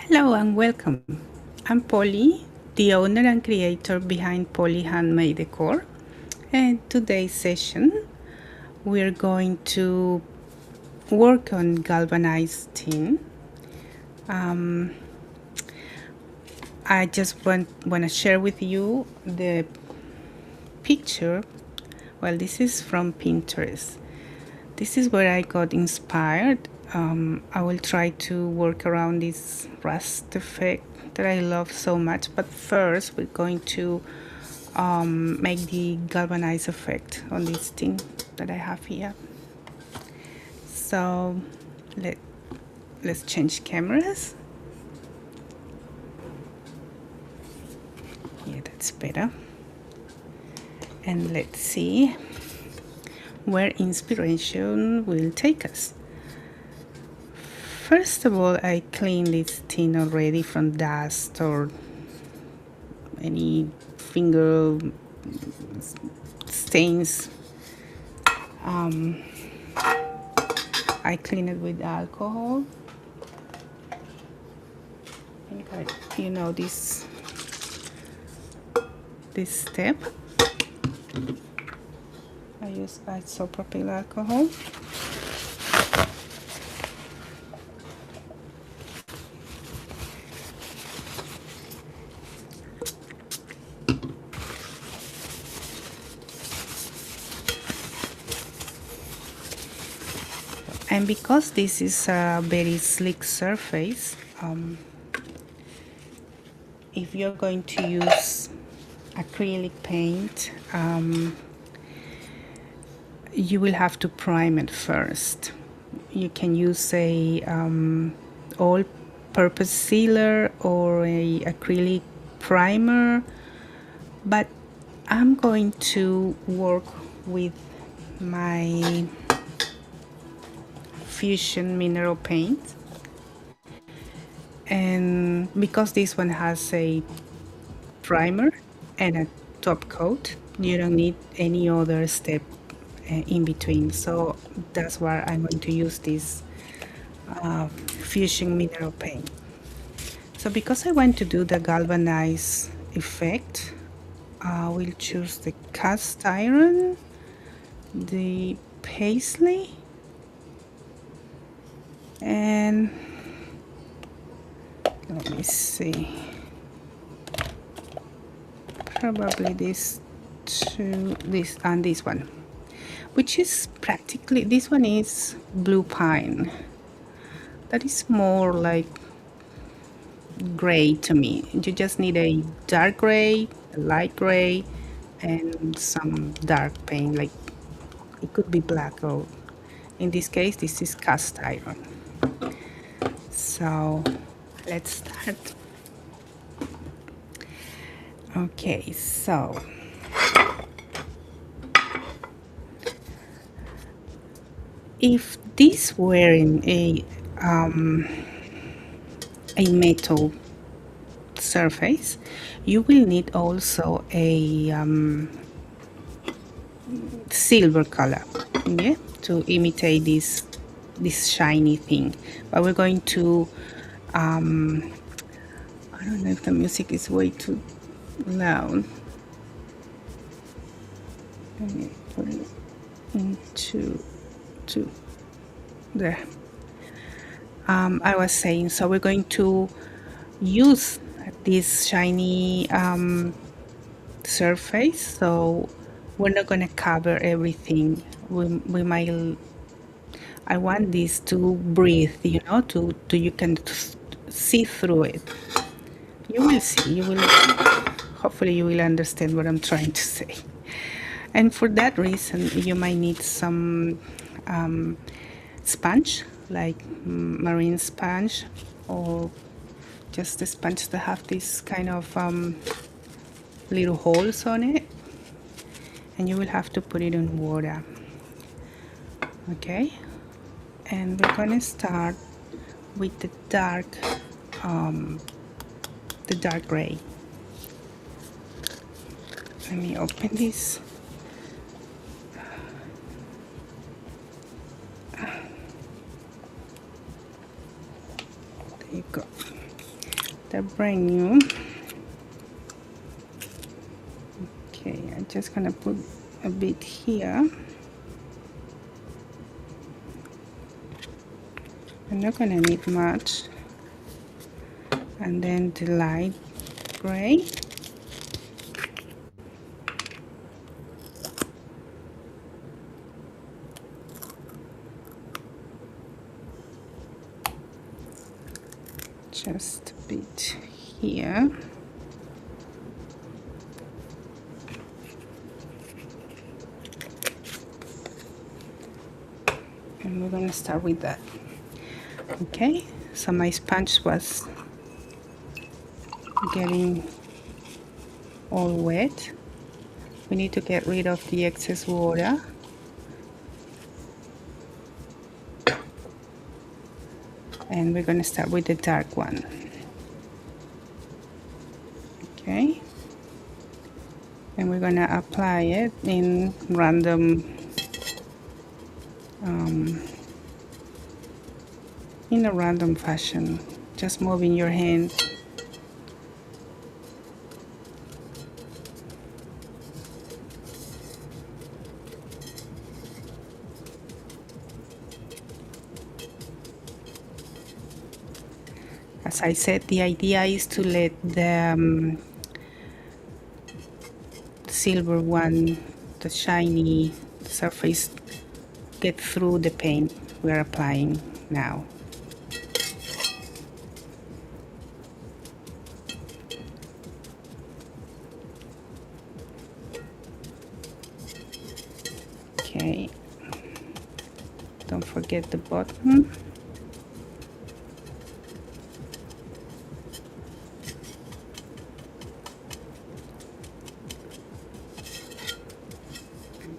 Hello and welcome. I'm Polly, the owner and creator behind Polly Handmade Decor. And today's session, we're going to work on galvanized tin. I just want to share with you the picture. Well, this is from Pinterest. This is where I got inspired. I will try to work around this rust effect that I love so much, but first we're going to make the galvanized effect on this thing that I have here. So let's change cameras. Yeah, that's better. And let's see where inspiration will take us. First of all, I cleaned this tin already from dust or any finger stains. I clean it with alcohol. You know this step. I use isopropyl alcohol. And because this is a very slick surface, if you're going to use acrylic paint, you will have to prime it first. You can use a all-purpose sealer or a acrylic primer, but I'm going to work with my fusion mineral paint, and because this one has a primer and a top coat, you don't need any other step in between. So that's why I'm going to use this fusion mineral paint. So because I want to do the galvanized effect, I will choose the cast iron, the paisley, and let me see, probably this two, this and this one, which is practically, this one is blue pine. That is more like gray to me. You just need a dark gray, a light gray, and some dark paint, like it could be black, or in this case this is cast iron. So let's start. Okay, so if this were in a metal surface, you will need also a silver color, yeah, to imitate this shiny thing. But we're going to I don't know if the music is way too loud. Let me put it into there. I was saying, so we're going to use this shiny surface, so we're not going to cover everything. We might, I want this to breathe, you know, to you can see through it. You will see, you will, hopefully you will understand what I'm trying to say. And for that reason, you might need some sponge, like marine sponge, or just a sponge that have this kind of little holes on it, and you will have to put it in water. Okay, and we're gonna start with the dark gray. Let me open this. There you go. they're brand new. Okay, I'm just gonna put a bit here. I'm not gonna need much. And then the light gray. Just a bit here. And we're gonna start with that. Okay, so my sponge was getting all wet. We need to get rid of the excess water. And we're going to start with the dark one. Okay, and we're going to apply it in a random fashion, just moving your hand. As I said, the idea is to let the silver one, the shiny surface, get through the paint we're applying now. Okay, don't forget the bottom.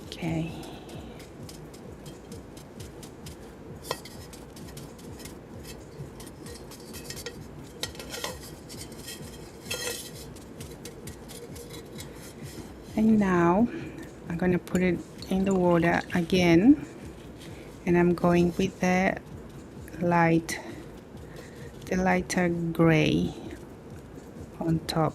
Okay. And now I'm going to put it in the water again, and I'm going with the lighter gray on top.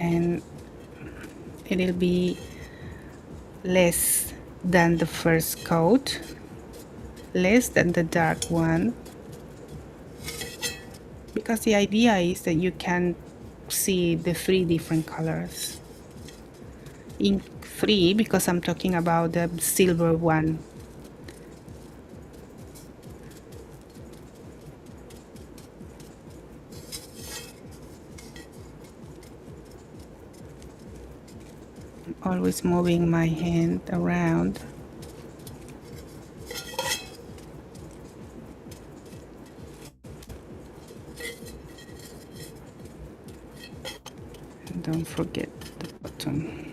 And it'll be less than the first coat, less than the dark one, because the idea is that you can see the 3 different colors. In 3, because I'm talking about the silver one. Always moving my hand around. And don't forget the bottom.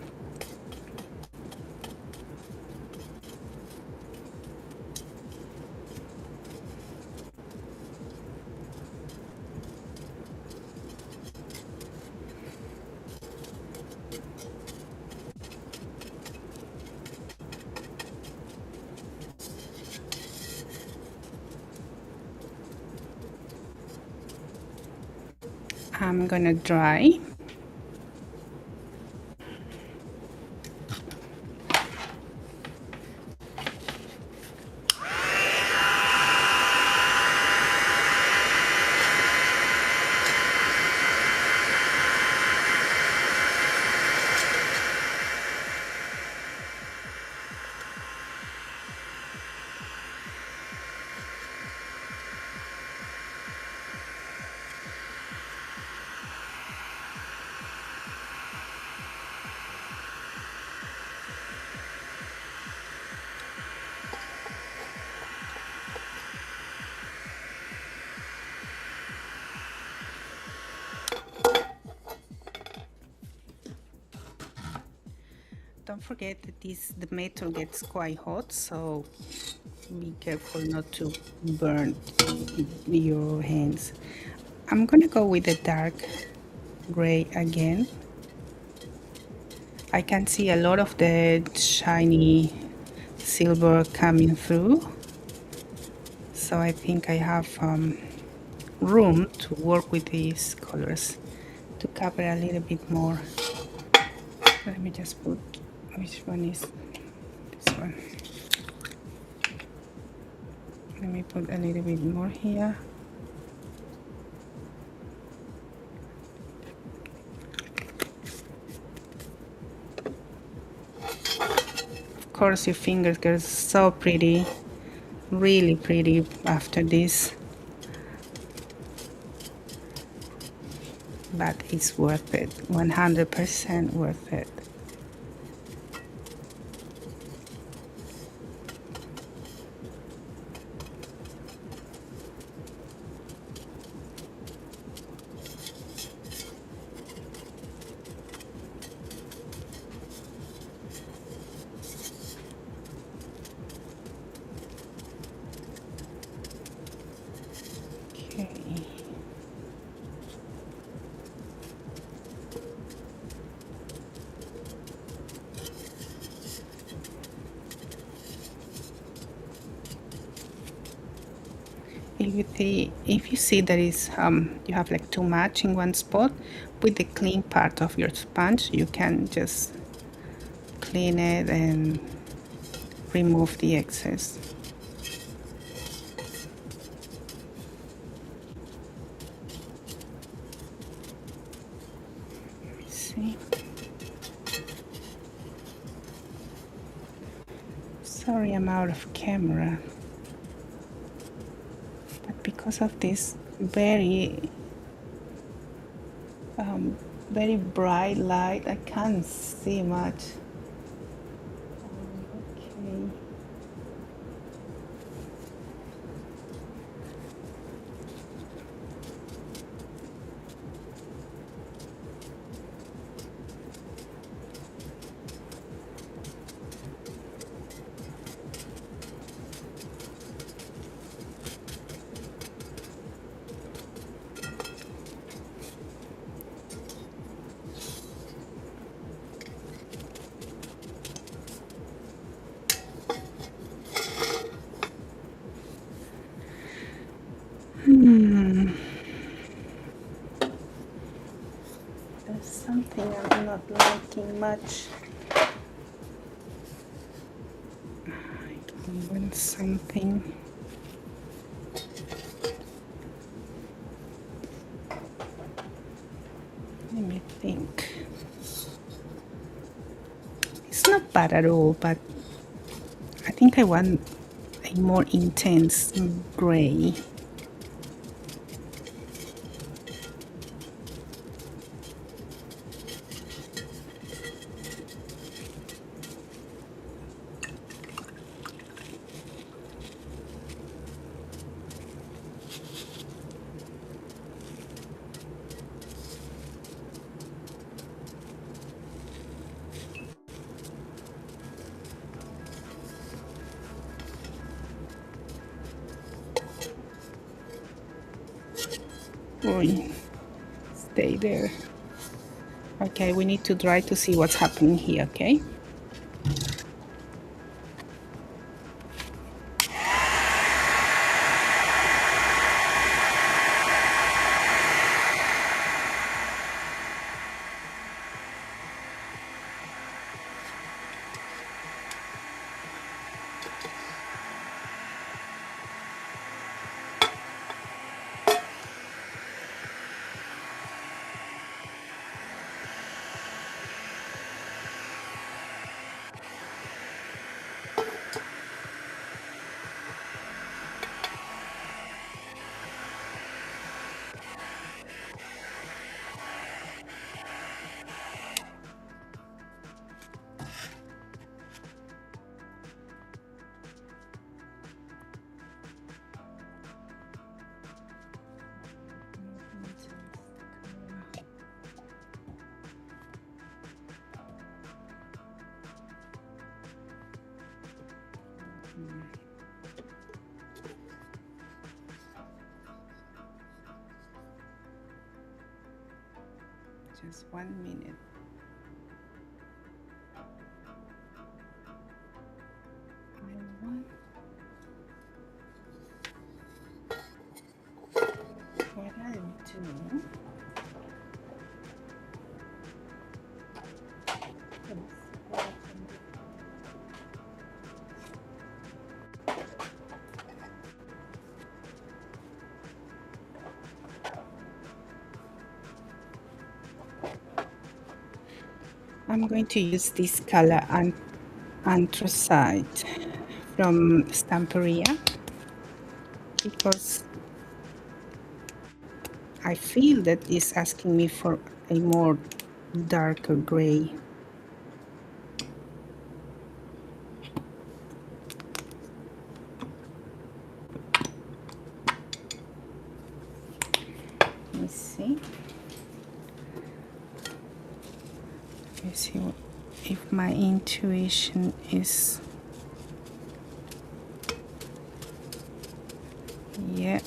I'm gonna dry. Don't forget that the metal gets quite hot, so be careful not to burn your hands. I'm gonna go with the dark gray again. I can see a lot of the shiny silver coming through. so I think I have room to work with these colors to cover a little bit more. Let me just put, which one is this one? Let me put a little bit more here. Of course, your fingers get so pretty, really pretty after this, but it's worth it, 100% worth it. Okay. If you see that is you have like too much in one spot, with the clean part of your sponge you can just clean it and remove the excess. Let me see. Sorry, I'm out of camera, but because of this very very bright light, I can't see much. Okay. There's something I'm not liking much. I don't want something. Let me think. It's not bad at all, but I think I want a more intense gray. Oy, stay there. Okay, we need to dry to see what's happening here, okay? Just 1 minute. I want I'm going to use this color anthracite from Stamperia because I feel that it's asking me for a more darker gray. Let me see. Let me see if my intuition is, yeah.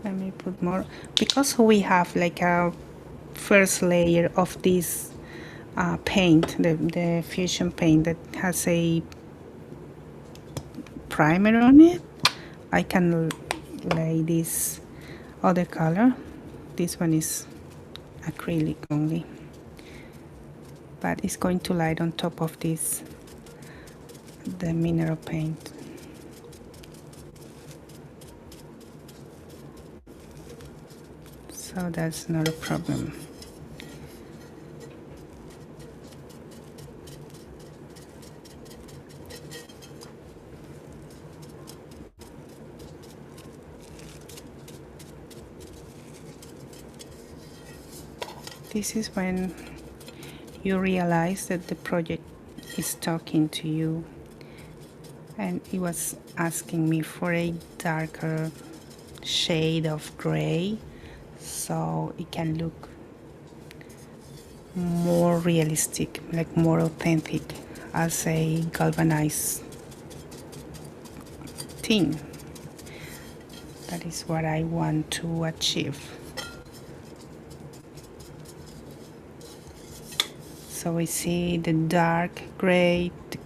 Let me put more, because we have like a first layer of this paint, the fusion paint that has a primer on it. I can lay this other color. This one is acrylic only, but it's going to light on top of this, the mineral paint. So that's not a problem. This is when you realize that the project is talking to you, and it was asking me for a darker shade of gray so it can look more realistic, like more authentic, as a galvanized thing. That is what I want to achieve. So we see the dark gray, the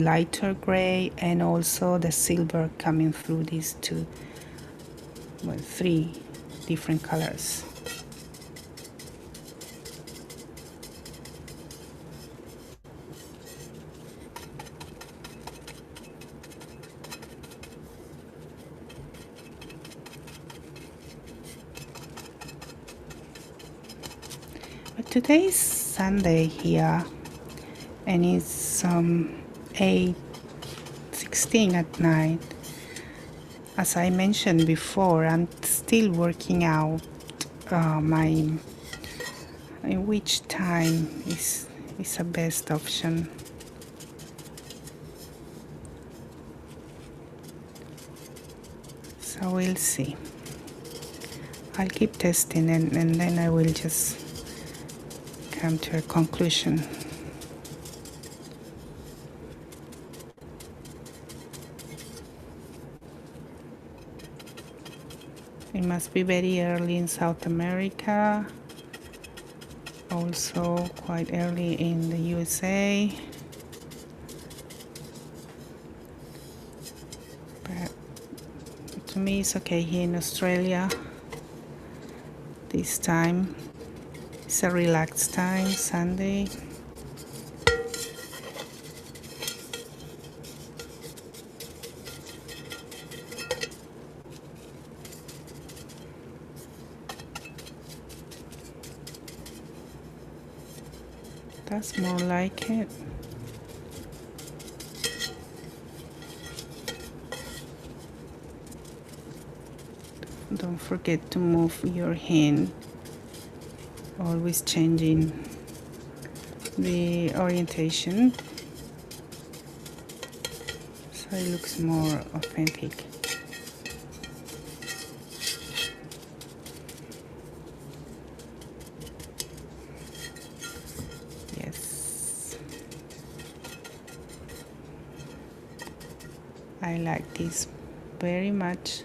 lighter gray, and also the silver coming through these two, well, three different colors. But today is Sunday here, and it's 8:16 at night. As I mentioned before, I'm still working out which time is a best option. So we'll see. I'll keep testing, and then I will just come to a conclusion. It must be very early in South America, also quite early in the USA, but to me it's okay here in Australia. This time it's a relaxed time, Sunday. That's more like it. Don't forget to move your hand, always changing the orientation so it looks more authentic. Yes, I like this very much.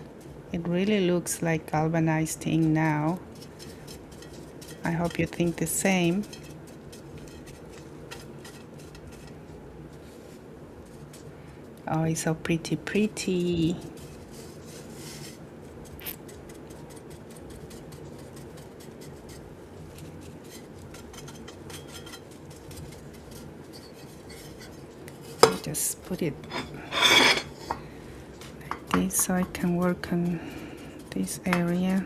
It really looks like galvanized thing now. I hope you think the same. Oh, it's so pretty, pretty. I'll just put it like this so I can work on this area.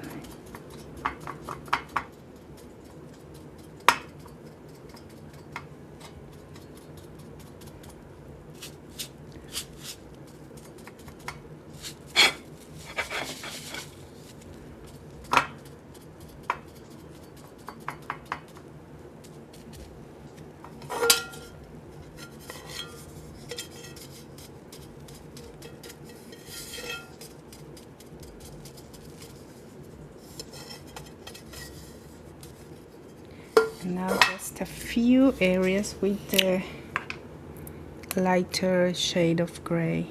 Now just a few areas with the lighter shade of gray.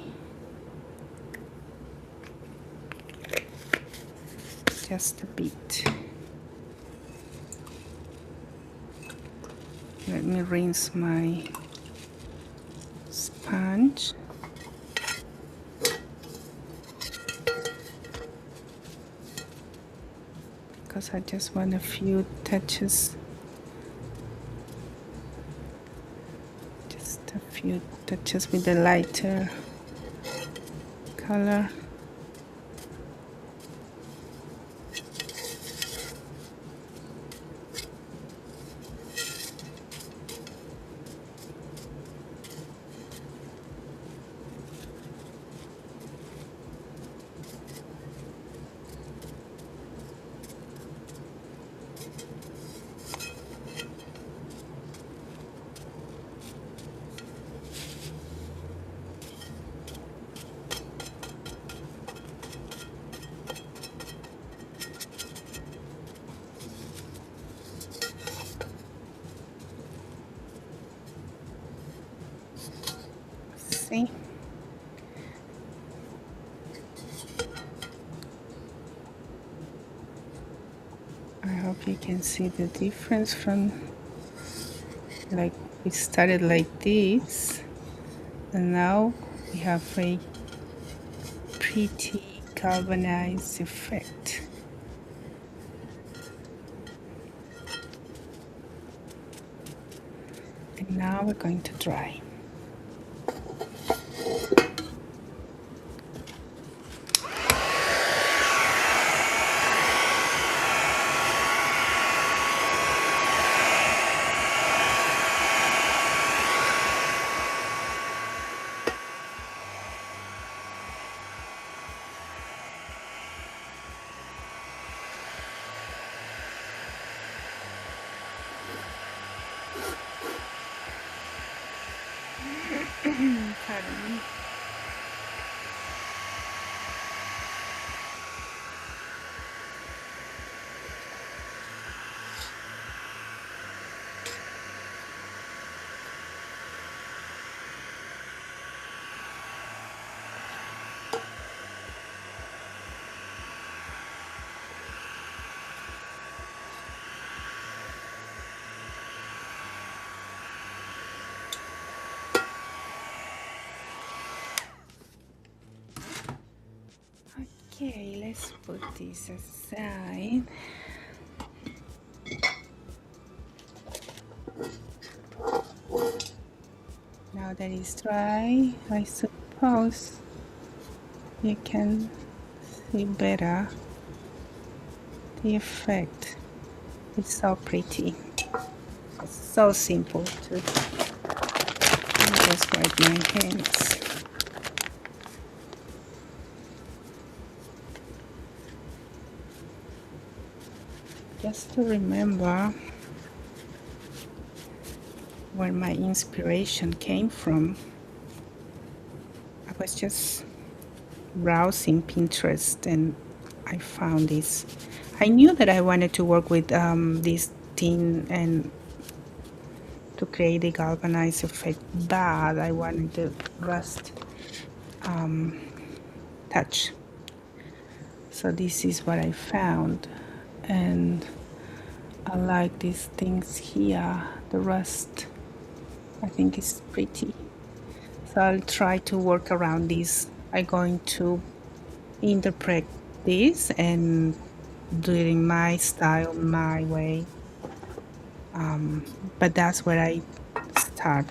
Just a bit. Let me rinse my sponge. Because I just want a few touches. Just a few touches with the lighter color. See? I hope you can see the difference from, like, we started like this and now we have a pretty galvanized effect. And now we're going to dry. Pardon me. Okay, let's put this aside. Now that it's dry, I suppose you can see better the effect. It's so pretty. It's so simple too. Let me just wipe my hands. Just to remember where my inspiration came from. I was just browsing Pinterest and I found this. I knew that I wanted to work with this tin and to create the galvanized effect, but I wanted the rust touch. So this is what I found, and I like these things here. The rust, I think it's pretty. So I'll try to work around this. I'm going to interpret this and do it in my style, my way. But that's where I start.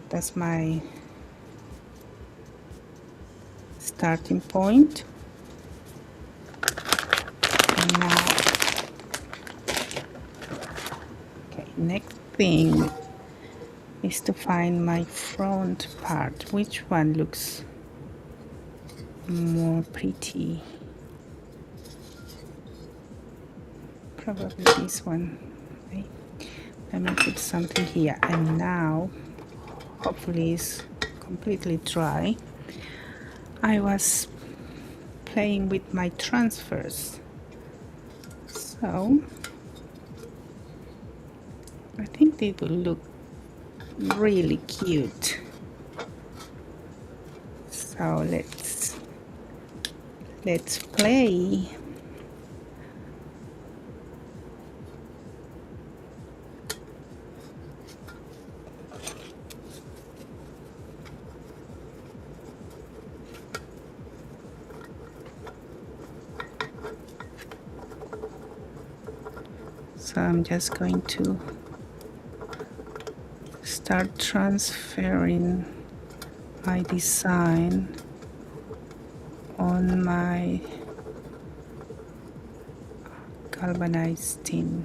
That's my starting point. And now, okay, next thing is to find my front part. Which one looks more pretty? Probably this one. Okay. Let me put something here, and now hopefully it's completely dry. I was playing with my transfers, so I think they will look really cute. So let's play. So I'm just going to start transferring my design on my galvanized tin.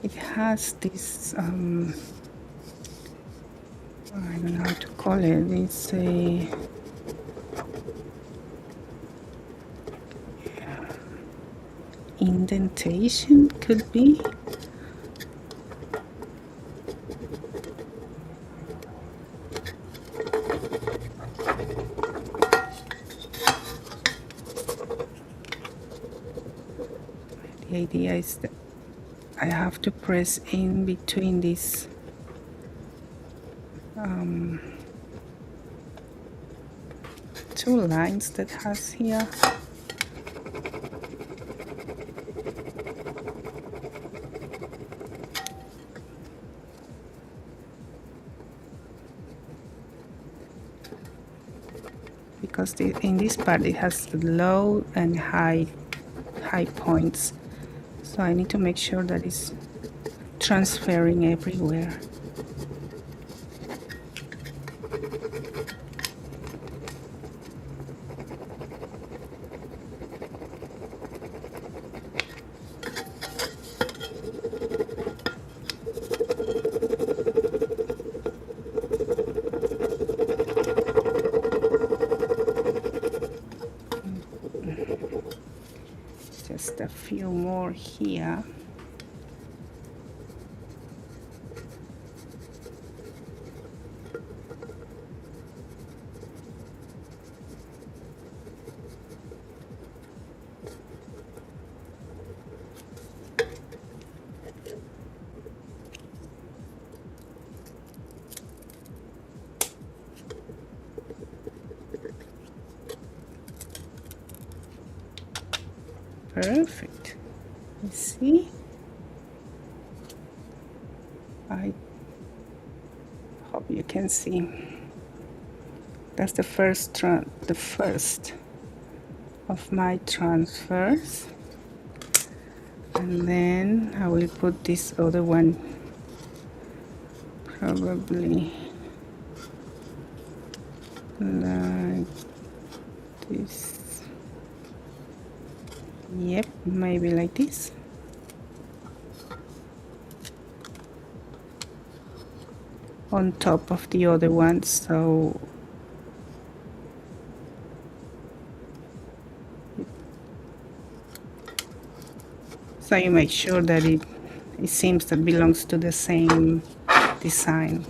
It has this I don't know how to call it. It's a indentation, could be. The idea is that I have to press in between these two lines that has here. Because in this part it has low and high points, so I need to make sure that it's transferring everywhere. Just a few more here. Perfect. You see? I hope you can see. That's the first of my transfers. And then I will put this other one probably like this. Yep, maybe like this. On top of the other one, so you make sure that it seems that belongs to the same design.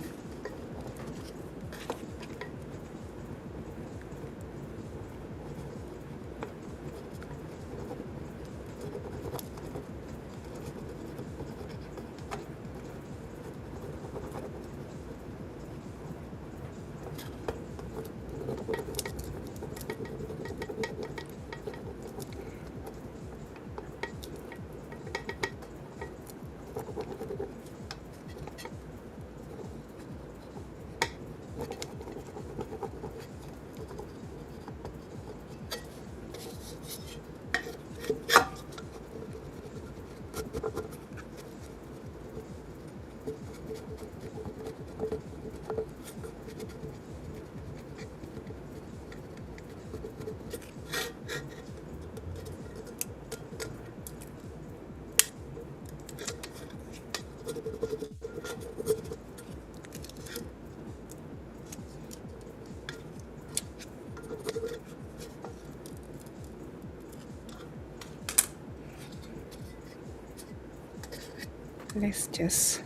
Let's just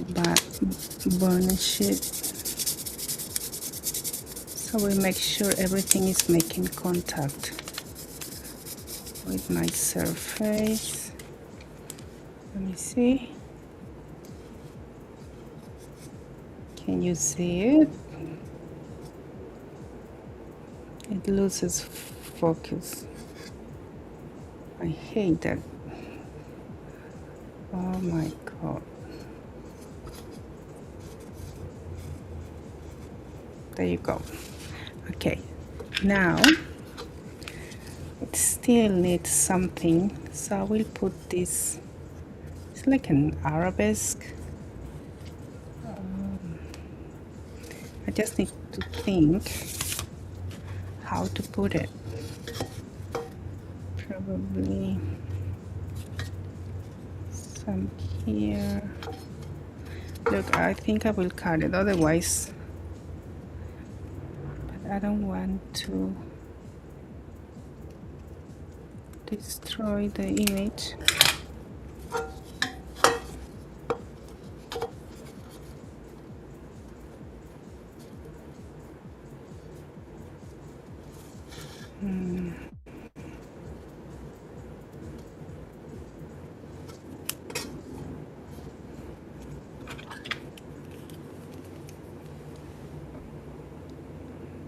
but burnish it, so we make sure everything is making contact with my surface. Let me see. Can you see it? It loses focus. I hate that. Oh my god. There you go. Okay, now it still needs something, so I will put this. It's like an arabesque. I just need to think how to put it. Probably some here. Look, I think I will cut it, otherwise, but I don't want to destroy the image.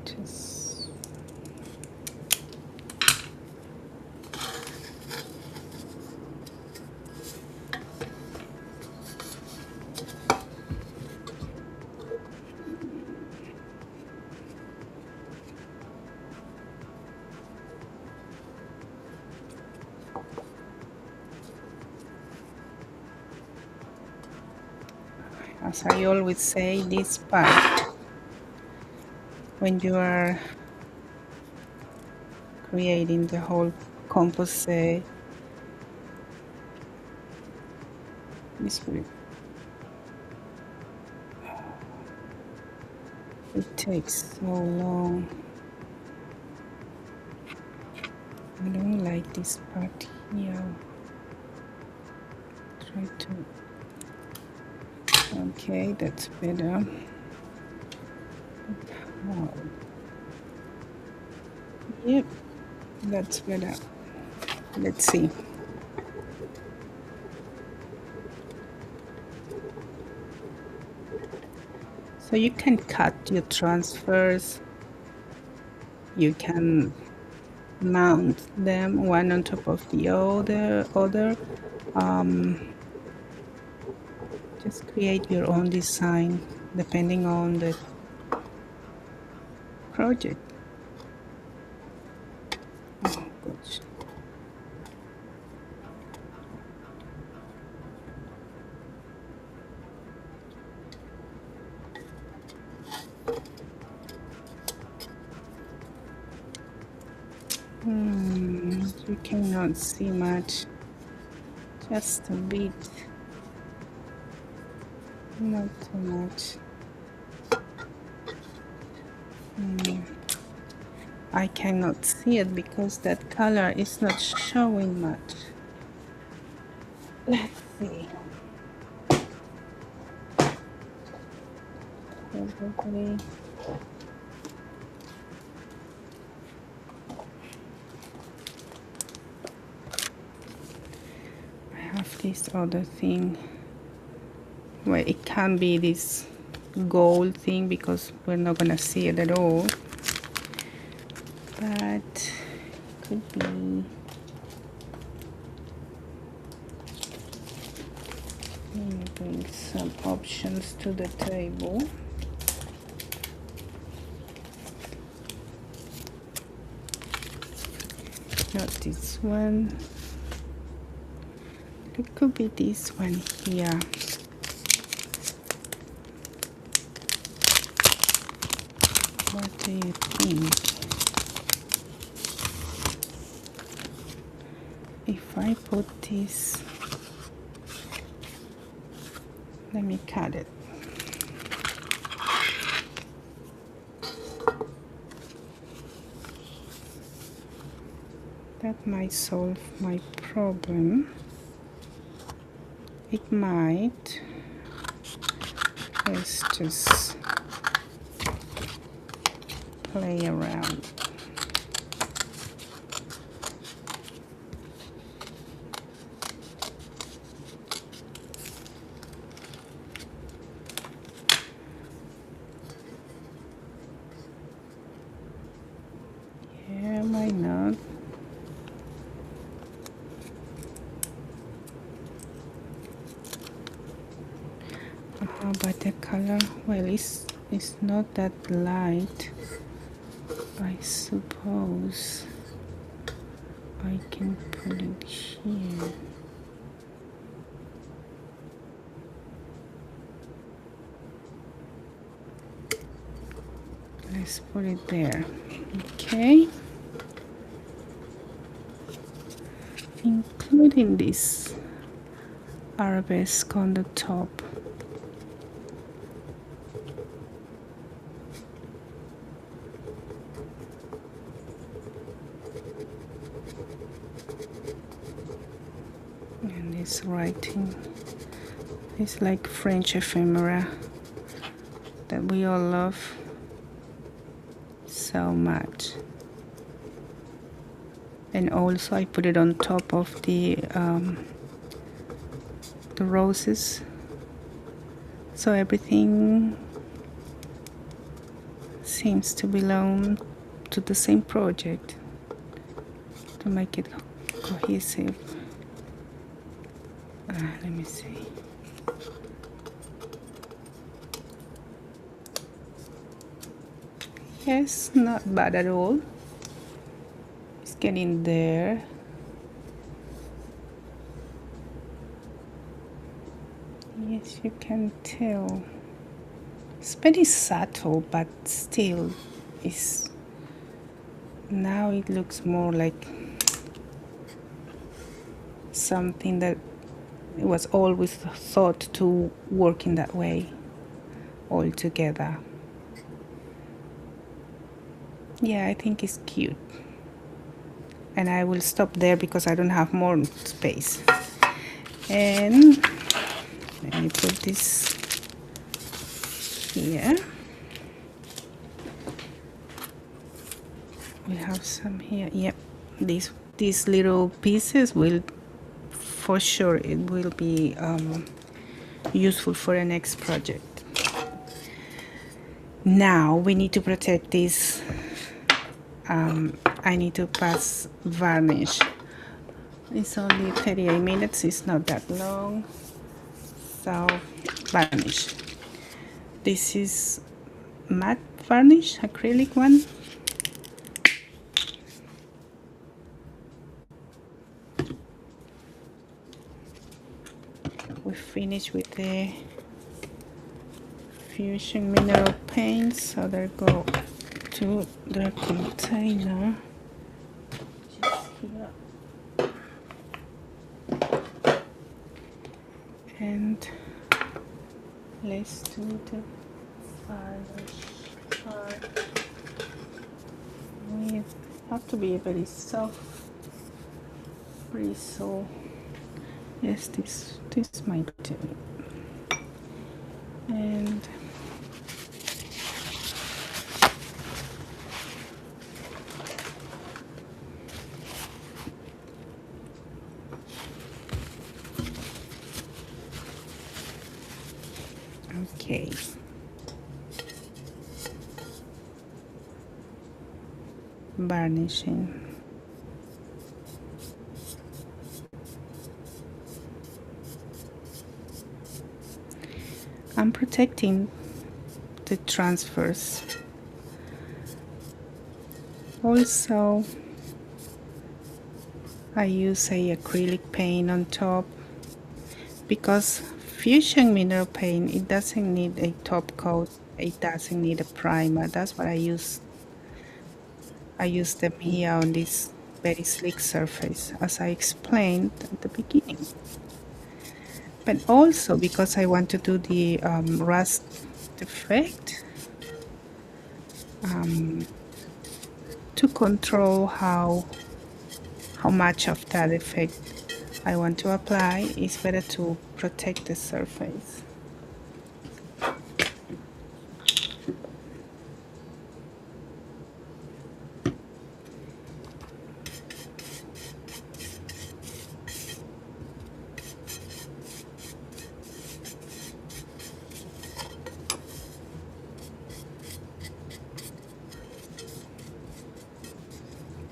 Just as I always say, this part, when you are creating the whole composite, this will, it takes so long. I don't like this part here. Try to, okay, that's better. Oh. Yep, that's better. Let's see. So you can cut your transfers, you can mount them one on top of the other. Just create your own design depending on the project. Oh gosh. You cannot see much, just a bit, not too much. I cannot see it because that color is not showing much. Let's see. Probably. I have this other thing. Well, it can be this gold thing because we're not gonna see it at all. But it could be. Let me bring some options to the table. Not this one. It could be this one here. What do you think? If I put this, let me cut it. That might solve my problem. It might. Let's just play around. Yeah, why not? But the color, well, it's not that light. I suppose I can put it here. Let's put it there. Okay. Including this arabesque on the top. And this writing is like French ephemera that we all love so much. And also I put it on top of the roses, so everything seems to belong to the same project to make it cohesive. Let me see. Yes, not bad at all. It's getting there. Yes, you can tell. It's very subtle, but still, it's now it looks more like something that it was always thought to work in that way all together. Yeah, I think it's cute. And I will stop there because I don't have more space. And let me put this here. We have some here. Yep, these little pieces will, for sure, it will be useful for the next project. Now we need to protect this. I need to pass varnish. It's only 38 minutes, it's not that long. So, varnish. This is matte varnish, acrylic one. We finish with the fusion mineral paints, so they go to the container. And let's do the varnish part. We have to be very soft bristle. Yes, this might do. And okay. Varnishing. I'm protecting the transfers. Also, I use a acrylic paint on top because fusion mineral paint, it doesn't need a top coat, it doesn't need a primer. That's what I use. I use them here on this very slick surface, as I explained at the beginning. But also because I want to do the rust effect, to control how much of that effect I want to apply, it's better to protect the surface.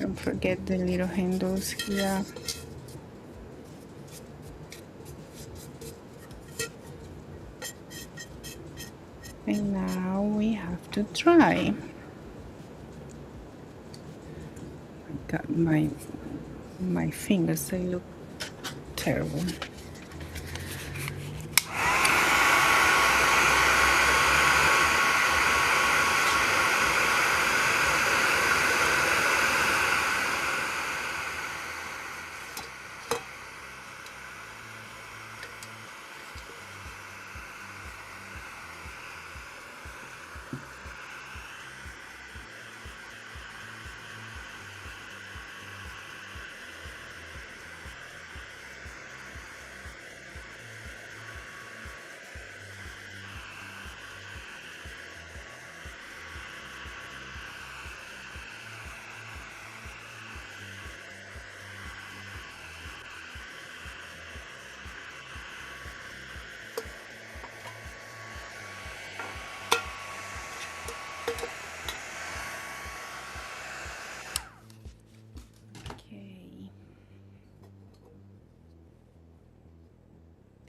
Don't forget the little handles here. And now we have to dry. I got my fingers, they look terrible.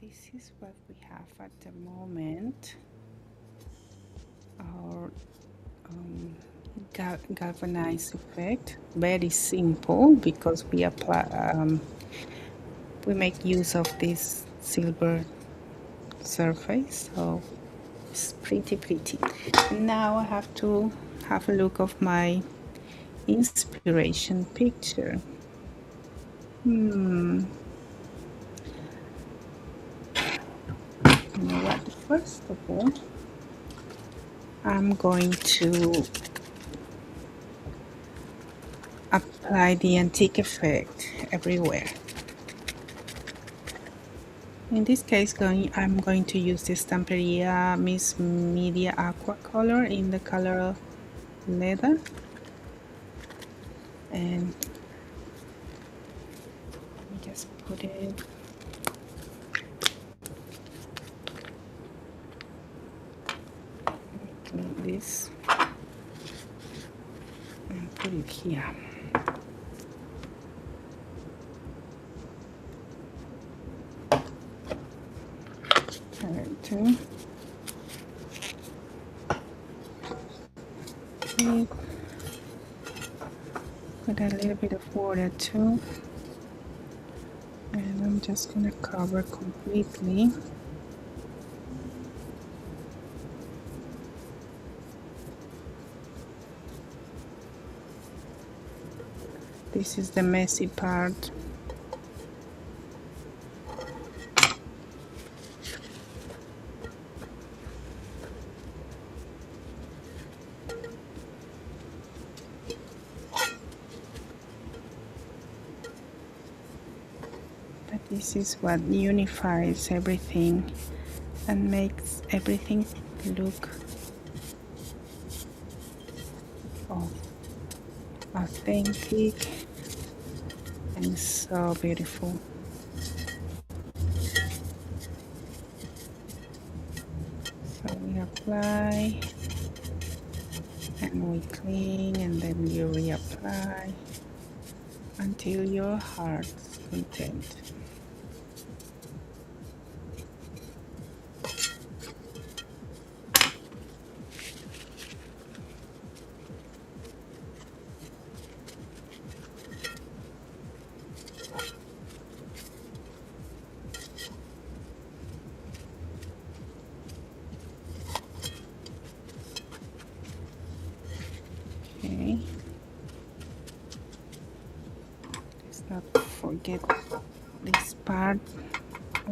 This is what we have at the moment. Our galvanized effect, very simple because we apply we make use of this silver surface, so it's pretty. Now I have to have a look of my inspiration picture. You know what? First of all, I'm going to apply the antique effect everywhere. In this case, I'm going to use the Stamperia Miss Media Aqua color in the color leather, and let me just put it like this and put it here. To put a little bit of water too, and I'm just gonna cover completely. This is the messy part. This is what unifies everything and makes everything look authentic and so beautiful. So we apply and we clean, and then you reapply until your heart's content. Okay, let's not forget this part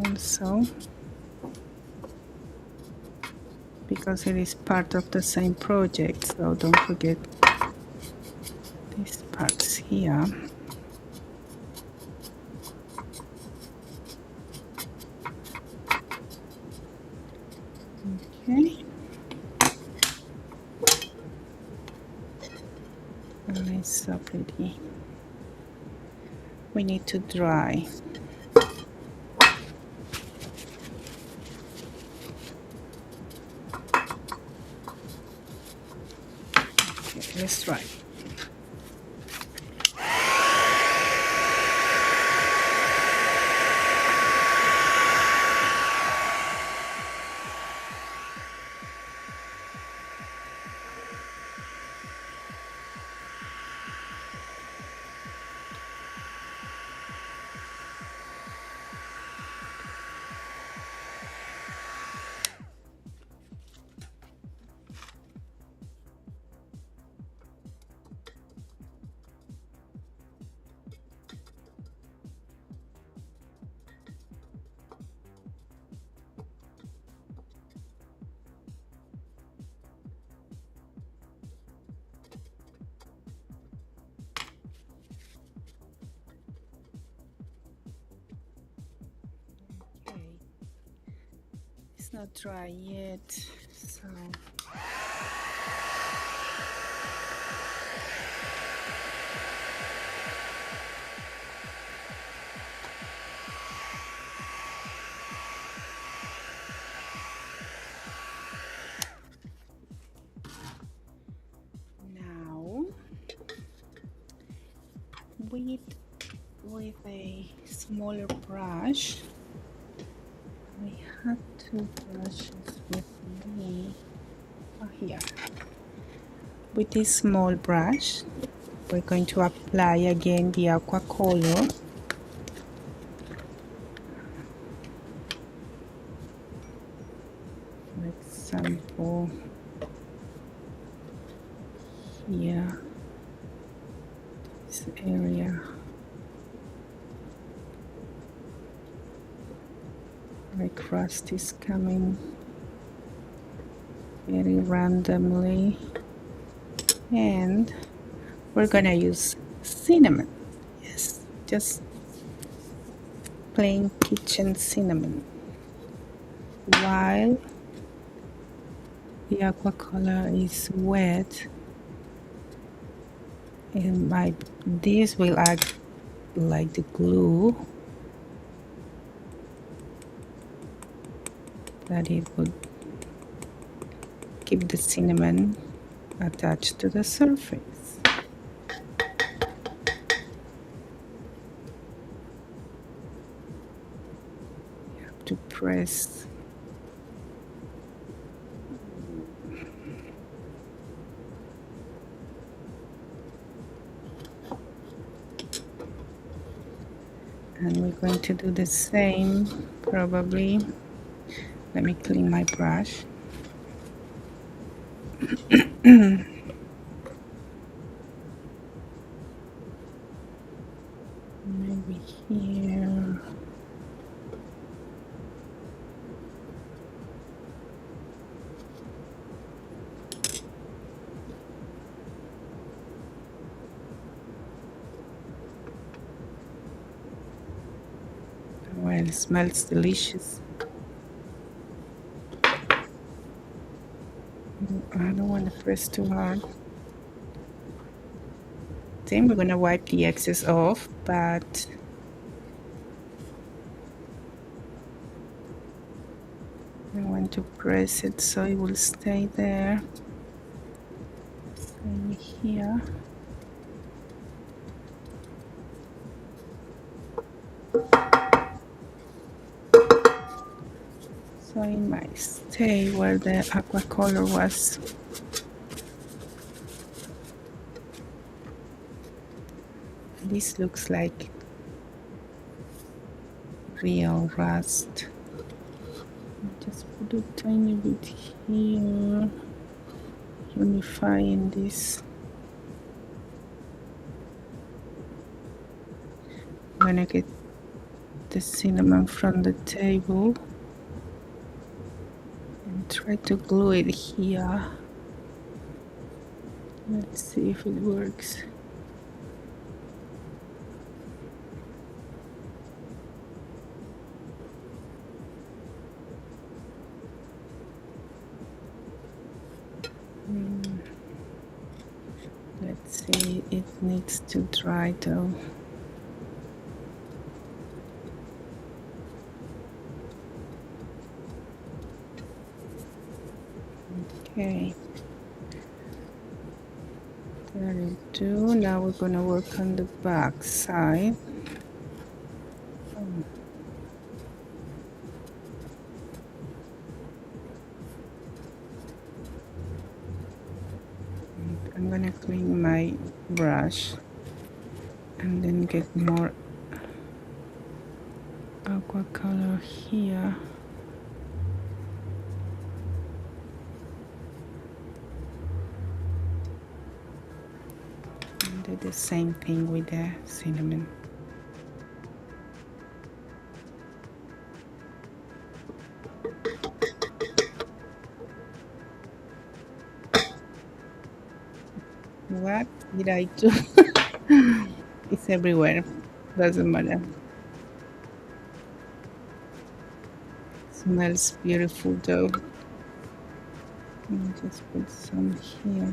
also, because it is part of the same project, so don't forget these parts here. Okay, and it's so pretty. We need to dry. Okay, let's try. not dry yet, so now with a smaller brush. I had two brushes with me. Oh, here. With this small brush, we're going to apply again the aqua color. For example, here, this area. Like rust is coming very randomly, and we're gonna use cinnamon. Yes, just plain kitchen cinnamon. While the aqua color is wet, and this will act like the glue that it would keep the cinnamon attached to the surface. You have to press. And we're going to do the same, probably. Let me clean my brush. Maybe here. Well, it smells delicious. I don't want to press too hard. Then we're going to wipe the excess off, but I want to press it so it will stay there. Stay here. So it might stay where the aqua color was. This looks like real rust. Just put a tiny bit here, unifying this. I'm gonna get the cinnamon from the table and try to glue it here. Let's see if it works. Let's see, it needs to dry though. Okay, that'll do. Now we're gonna work on the back side. I'm gonna clean my brush and then get more aqua color here. And do the same thing with the cinnamon. What did I do? It's everywhere. Doesn't matter. So Smells beautiful though. Let me just put some here.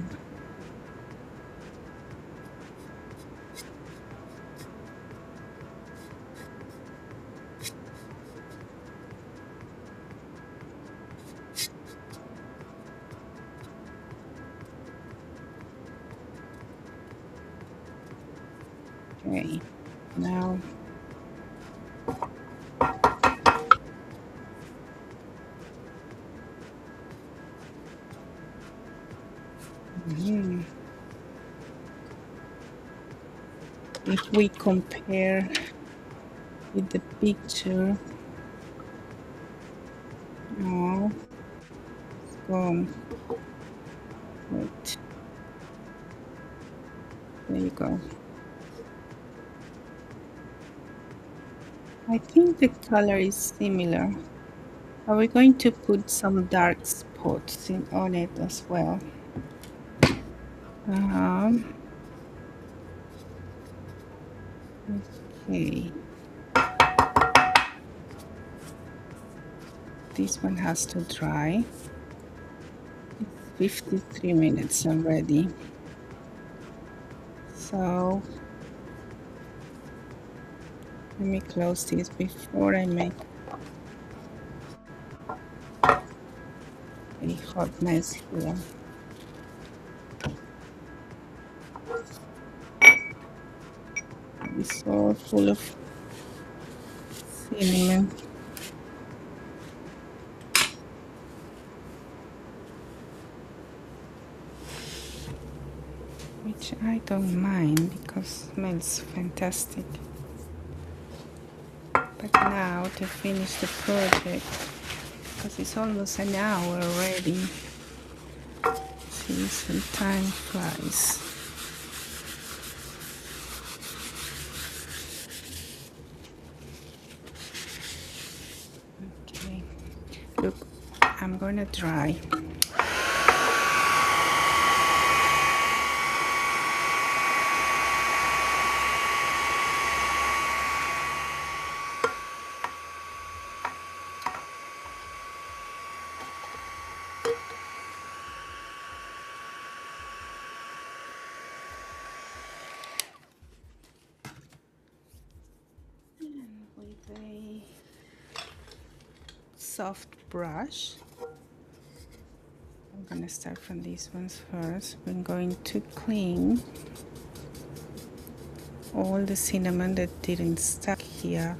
Okay, now if we compare with the picture, now it's gone. Wait, there you go. I think the color is similar. Are we going to put some dark spots on it as well? Okay. This one has to dry. It's 53 minutes already. So let me close this before I make a hot mess here. It's all full of cinnamon. Which I don't mind because it smells fantastic. But now to finish the project, because it's almost an hour already. See, some time flies. Okay, look, I'm gonna dry. With a soft brush, I'm gonna start from these ones first. I'm going to clean all the cinnamon that didn't stuck here.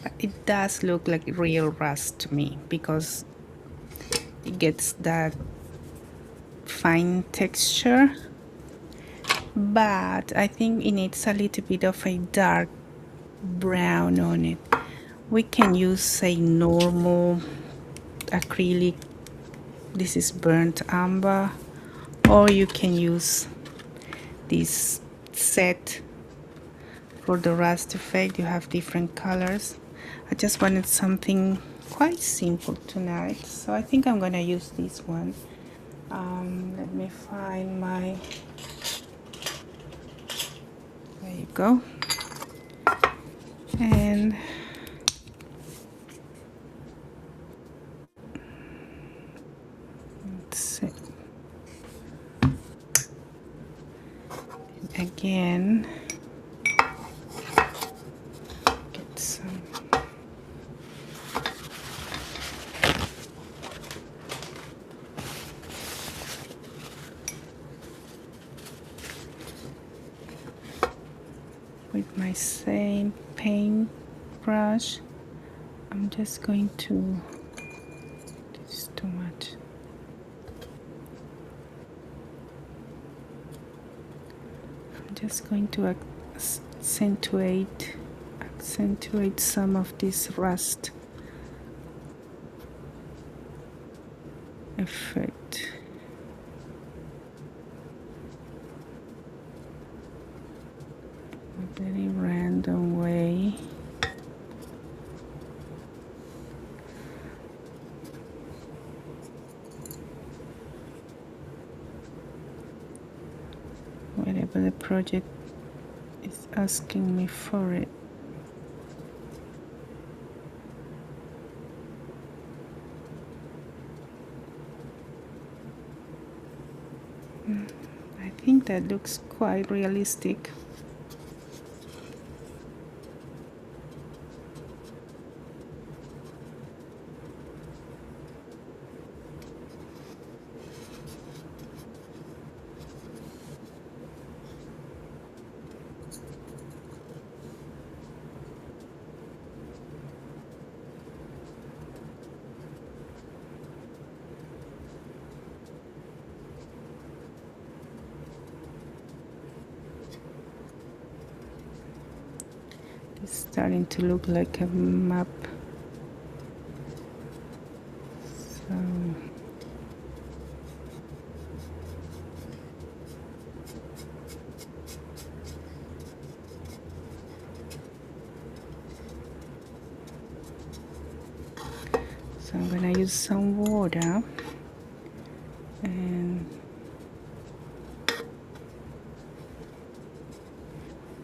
But it does look like real rust to me because it gets that fine texture, but I think it needs a little bit of a dark brown on it. We can use a normal acrylic, this is burnt umber, or you can use this set for the rust effect. You have different colors. I just wanted something quite simple tonight, so I think I'm gonna use this one. Let me find my, there you go, and let's see. Again, get some with my same paint brush. I'm just going to, this is too much. I'm just going to accentuate some of this rust effect. A very random way. whatever the project is asking me for it. I think that looks quite realistic. It's starting to look like a map. So I'm gonna use some water and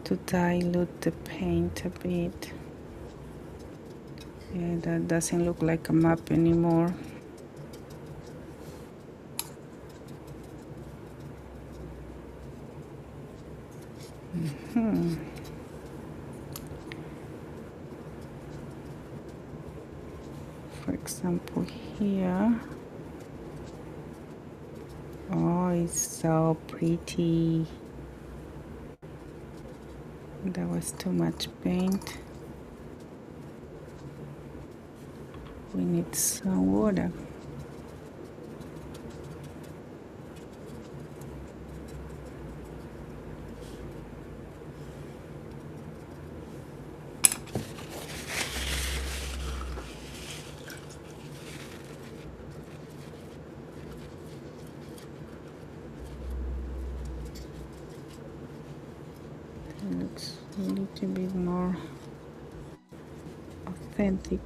to dilute the paint a bit. Yeah, that doesn't look like a map anymore. For example, here. Oh, it's so pretty. That was too much paint. We need some water. It looks a little bit more authentic.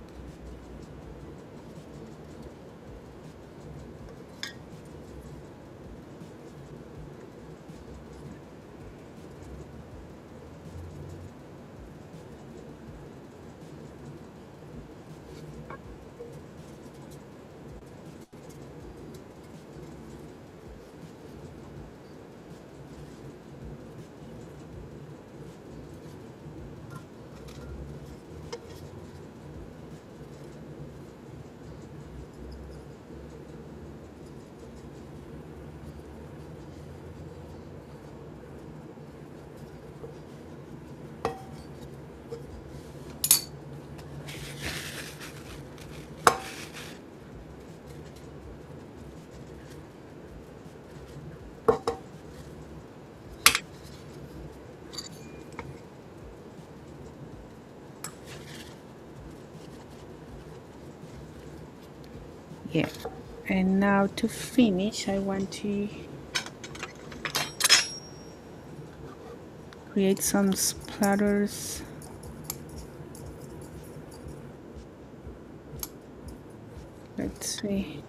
Yeah, and now to finish, I want to create some splatters. Let's see.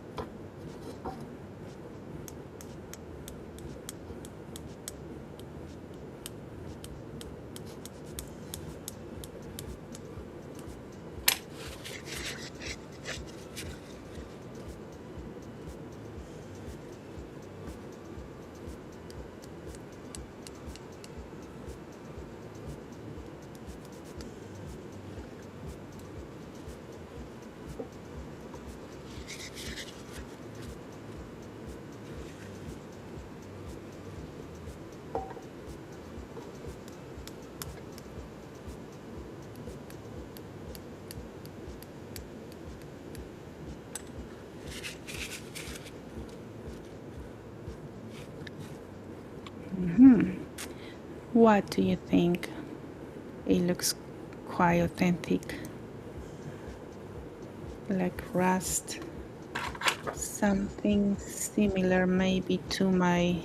What do you think? It looks quite authentic, like rust. Something similar maybe to my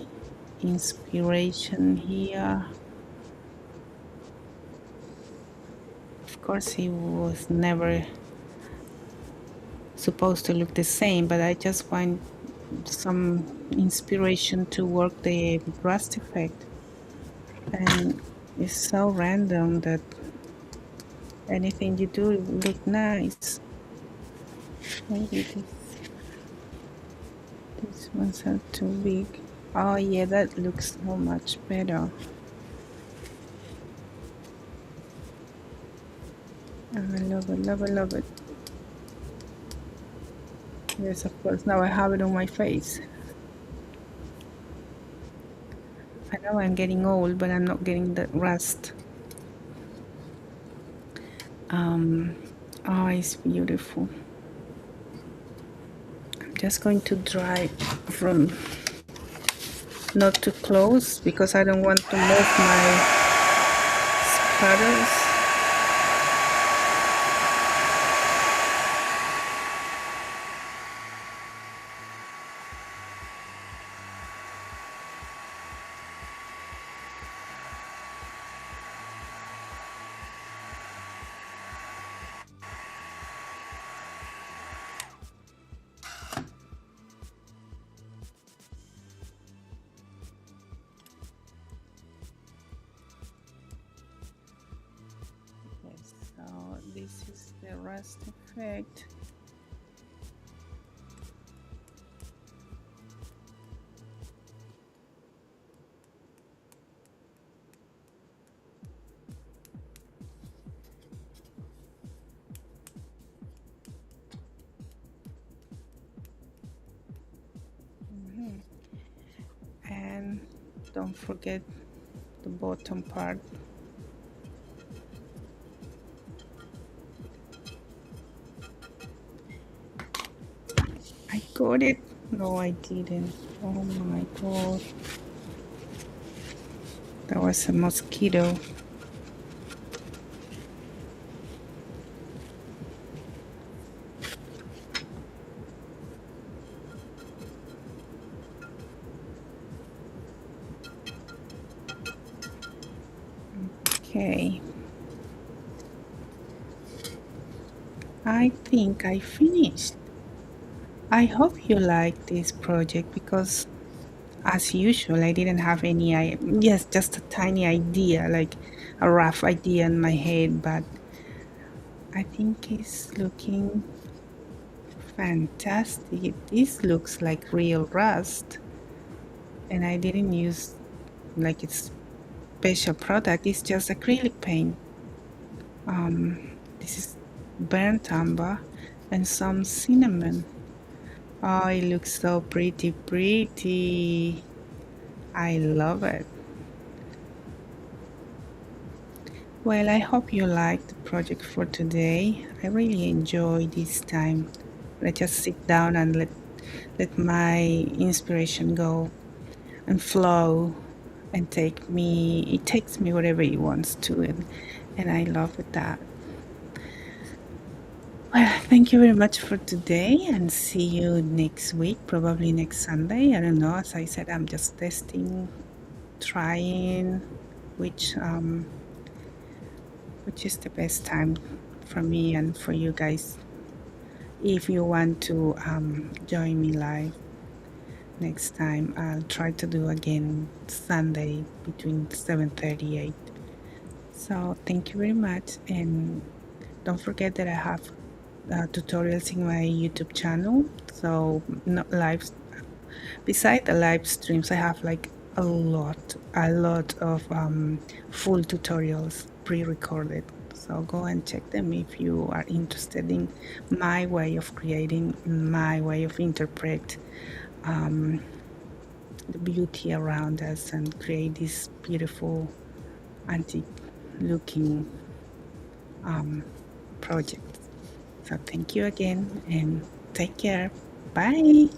inspiration here. Of course, it was never supposed to look the same, but I just want some inspiration to work the rust effect. And it's so random that anything you do look nice. Maybe these ones are too big. Oh yeah, that looks so much better. I love it, love it, love it. Yes, of course. Now I have it on my face. I know I'm getting old, but I'm not getting that rust. Um, oh, it's beautiful. I'm just going to dry from not too close because I don't want to move my sputters. Yes, so this is the rust effect. And don't forget the bottom part. I got it. No, I didn't. Oh my god. That was a mosquito. Okay. I think I finished. I hope you like this project because as usual I didn't have any yes, just a tiny idea, like a rough idea in my head, but I think it's looking fantastic. This looks like real rust and I didn't use like it's special product, it's just acrylic paint. This is burnt umber and some cinnamon. Oh, it looks so pretty, pretty. I love it. Well, I hope you liked the project for today. I really enjoy this time. I just sit down and let my inspiration go and flow and it takes me wherever it wants to, and I love that. Well, thank you very much for today and see you next week, probably next Sunday. I don't know. As I said, I'm just testing, trying which is the best time for me and for you guys. If you want to join me live next time, I'll try to do again Sunday between 7:30 and 8. So thank you very much, and don't forget that I have tutorials in my YouTube channel. So not live. Beside the live streams, I have like a lot of full tutorials pre-recorded. So go and check them if you are interested in my way of creating, my way of interpret the beauty around us and create this beautiful antique looking project. So thank you again and take care. Bye.